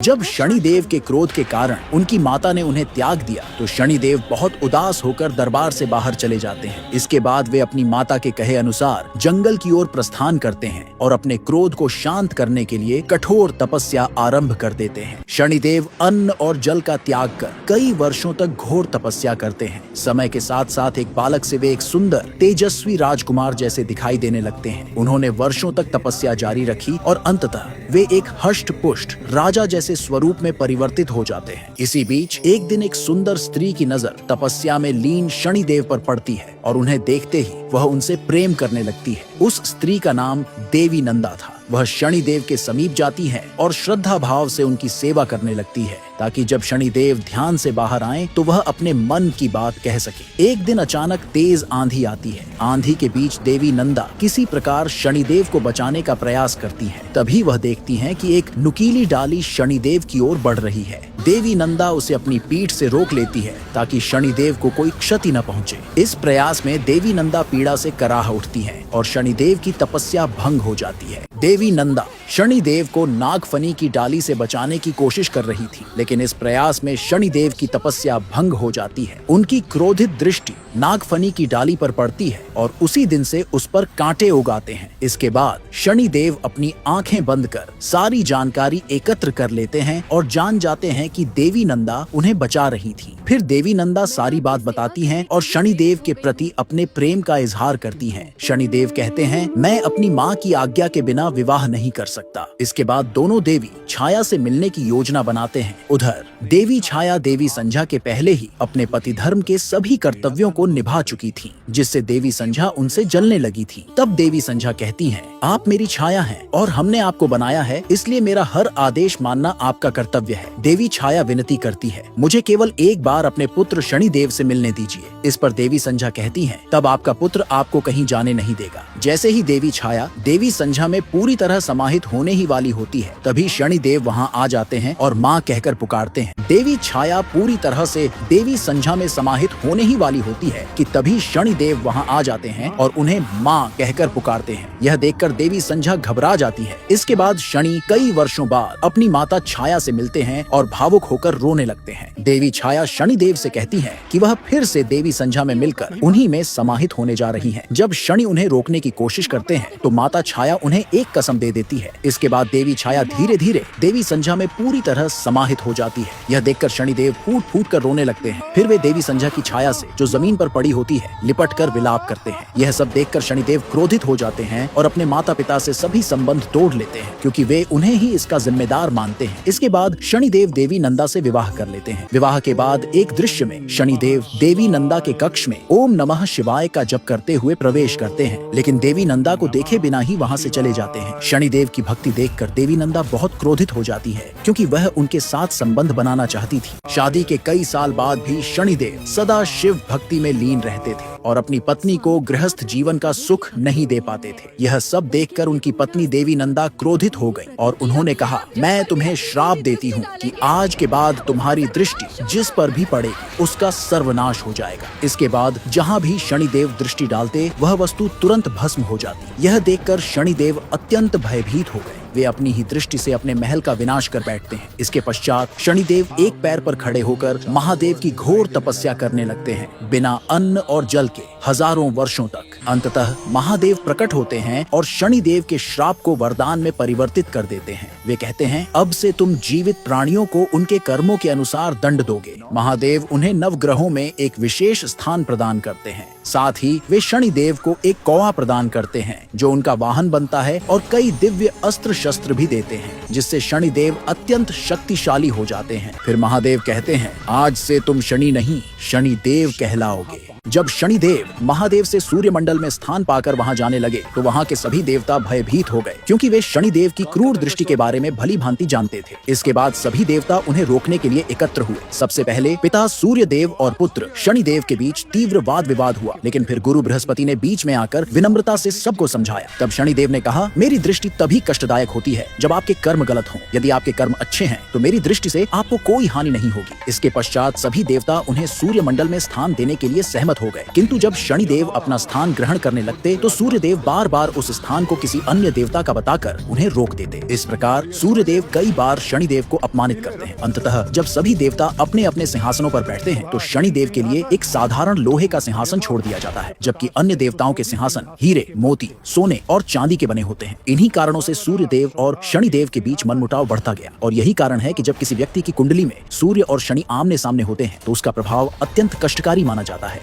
जब शनिदेव के क्रोध के कारण उनकी माता ने उन्हें त्याग दिया तो शनिदेव बहुत उदास होकर दरबार से बाहर चले जाते हैं। इसके बाद वे अपनी माता के कहे अनुसार जंगल की ओर प्रस्थान करते हैं और अपने क्रोध को शांत करने के लिए कठोर तपस्या आरंभ कर देते हैं। शनिदेव अन्न और जल का त्याग कर कई वर्षों तक घोर तपस्या करते हैं। समय के साथ साथ एक बालक से वे एक सुंदर तेजस्वी राजकुमार जैसे दिखाई देने लगते हैं। उन्होंने वर्षों तक तपस्या जारी रखी और अंततः वे एक हष्ट पुष्ट राजा जैसे स्वरूप में परिवर्तित हो जाते हैं। इसी बीच एक दिन एक सुंदर स्त्री की नजर तपस्या में लीन शनिदेव पर पड़ती है और उन्हें देखते ही वह उनसे प्रेम करने लगती है। उस स्त्री का नाम देवी नंदा था। वह शनिदेव के समीप जाती है और श्रद्धा भाव से उनकी सेवा करने लगती है ताकि जब शनिदेव ध्यान से बाहर आएं तो वह अपने मन की बात कह सके। एक दिन अचानक तेज आंधी आती है। आंधी के बीच देवी नंदा किसी प्रकार शनिदेव को बचाने का प्रयास करती है। तभी वह देखती हैं कि एक नुकीली डाली शनिदेव की ओर बढ़ रही है। देवी नंदा उसे अपनी पीठ से रोक लेती है ताकि शनिदेव को कोई क्षति न पहुंचे। इस प्रयास में देवी नंदा पीड़ा से कराह उठती है और शनिदेव की तपस्या भंग हो जाती है। देवी नंदा शनिदेव को नागफनी की डाली से बचाने की कोशिश कर रही थी, लेकिन इस प्रयास में शनिदेव की तपस्या भंग हो जाती है। उनकी क्रोधित दृष्टि नागफनी की डाली पर पड़ती है और उसी दिन से उस पर कांटे उगाते हैं। इसके बाद शनिदेव अपनी आंखें बंद कर सारी जानकारी एकत्र कर लेते हैं और जान जाते हैं कि देवी नंदा उन्हें बचा रही थी। फिर देवी नंदा सारी बात बताती हैं और शनिदेव के प्रति अपने प्रेम का इजहार करती हैं। शनिदेव कहते हैं, मैं अपनी माँ की आज्ञा के बिना विवाह नहीं कर सकता। इसके बाद दोनों देवी छाया से मिलने की योजना बनाते हैं। उधर देवी छाया देवी संध्या के पहले ही अपने पति धर्म के सभी कर्तव्यों को निभा चुकी थी, जिससे देवी संध्या उनसे जलने लगी थी। तब देवी संध्या कहती हैं, आप मेरी छाया हैं और हमने आपको बनाया है, इसलिए मेरा हर आदेश मानना आपका कर्तव्य है। देवी छाया विनती करती है, मुझे केवल एक बार अपने पुत्र शनिदेव से मिलने दीजिए। इस पर देवी संध्या कहती हैं, तब आपका पुत्र आपको कहीं जाने नहीं देगा। जैसे ही देवी छाया देवी संध्या में पूरी तरह समाहित होने ही वाली होती है, तभी शनिदेव वहां आ जाते हैं और माँ कहकर पुकारते हैं। देवी छाया पूरी तरह से देवी संध्या में समाहित होने ही वाली होती है कि तभी शनिदेव वहां आ जाते हैं और उन्हें माँ कहकर पुकारते हैं। यह देखकर देवी संध्या घबरा जाती है। इसके बाद शनि कई वर्षों बाद अपनी माता छाया से मिलते हैं और भावुक होकर रोने लगते हैं। देवी छाया शनिदेव से कहती है कि वह फिर से देवी संध्या में मिलकर उन्हीं में समाहित होने जा रही हैं। जब शनि उन्हें रोकने की कोशिश करते हैं तो माता छाया उन्हें एक कसम दे देती है। इसके बाद देवी छाया धीरे धीरे देवी संध्या में पूरी तरह समाहित हो जाती है। यह देखकर शनिदेव फूट फूट कर रोने लगते हैं। फिर वे देवी संध्या की छाया से जो जमीन पर पड़ी होती है लिपट कर विलाप करते हैं। यह सब देखकर शनिदेव क्रोधित हो जाते हैं और अपने माता पिता से सभी संबंध तोड़ लेते हैं, क्योंकि वे उन्हें ही इसका जिम्मेदार मानते हैं। इसके बाद शनिदेव देवी नंदा से विवाह कर लेते हैं। विवाह के बाद एक दृश्य में शनिदेव देवी नंदा के कक्ष में ओम नमः शिवाय का जप करते हुए प्रवेश करते हैं, लेकिन देवी नंदा को देखे बिना ही वहां से चले जाते हैं। शनिदेव की भक्ति देखकर देवी नंदा बहुत क्रोधित हो जाती है, क्योंकि वह उनके साथ संबंध बनाना चाहती थी। शादी के कई साल बाद भी शनिदेव सदा शिव भक्ति में लीन रहते थे और अपनी पत्नी को गृहस्थ जीवन का सुख नहीं दे पाते थे। यह सब देखकर उनकी पत्नी देवी नंदा क्रोधित हो गई और उन्होंने कहा, मैं तुम्हें श्राप देती हूँ कि आज के बाद तुम्हारी दृष्टि जिस पर भी पड़ेगी उसका सर्वनाश हो जाएगा। इसके बाद जहाँ भी शनिदेव दृष्टि डालते वह वस्तु तुरंत भस्म हो जाती। यह देखकर शनिदेव अत्यंत भयभीत हो गए। वे अपनी ही दृष्टि से अपने महल का विनाश कर बैठते हैं। इसके पश्चात शनिदेव एक पैर पर खड़े होकर महादेव की घोर तपस्या करने लगते हैं, बिना अन्न और जल के हजारों वर्षों तक। अंततः महादेव प्रकट होते हैं और शनिदेव के श्राप को वरदान में परिवर्तित कर देते हैं। वे कहते हैं, अब से तुम जीवित प्राणियों को उनके कर्मों के अनुसार दंड दोगे। महादेव उन्हें नवग्रहों में एक विशेष स्थान प्रदान करते हैं। साथ ही वे शनिदेव को एक कौवा प्रदान करते हैं जो उनका वाहन बनता है और कई दिव्य अस्त्र शस्त्र भी देते हैं, जिससे शनिदेव अत्यंत शक्तिशाली हो जाते हैं। फिर महादेव कहते हैं, आज से तुम शनि नहीं शनिदेव कहलाओगे। जब शनिदेव महादेव से सूर्यमंडल में स्थान पाकर वहां जाने लगे तो वहां के सभी देवता भयभीत हो गए, क्योंकि वे शनिदेव की क्रूर दृष्टि के बारे में भली भांति जानते थे। इसके बाद सभी देवता उन्हें रोकने के लिए एकत्र हुए। सबसे पहले पिता सूर्यदेव और पुत्र शनिदेव के बीच तीव्र वाद विवाद हुआ, लेकिन फिर गुरु बृहस्पति ने बीच में आकर विनम्रता से सबको समझाया। तब शनिदेव ने कहा, मेरी दृष्टि तभी कष्टदायक होती है जब आपके कर्म गलत हों। यदि आपके कर्म अच्छे हैं तो मेरी दृष्टि से आपको कोई हानि नहीं होगी। इसके पश्चात सभी देवता उन्हें सूर्यमंडल में स्थान देने के लिए सहमत सहमत हो गए। किंतु जब शनिदेव अपना स्थान ग्रहण करने लगते तो सूर्यदेव बार बार उस स्थान को किसी अन्य देवता का बताकर उन्हें रोक देते। इस प्रकार सूर्यदेव कई बार शनिदेव को अपमानित करते हैं। अंततः जब सभी देवता अपने अपने सिंहासनों पर बैठते हैं तो शनिदेव के लिए एक साधारण लोहे का सिंहासन छोड़ दिया जाता है, जबकि अन्य देवताओं के सिंहासन हीरे, मोती, सोने और चांदी के बने होते हैं। इन्हीं कारणों से सूर्यदेव और शनिदेव के बीच मनमुटाव बढ़ता गया और यही कारण है कि जब किसी व्यक्ति की कुंडली में सूर्य और शनि आमने सामने होते हैं तो उसका प्रभाव अत्यंत कष्टकारी माना जाता है।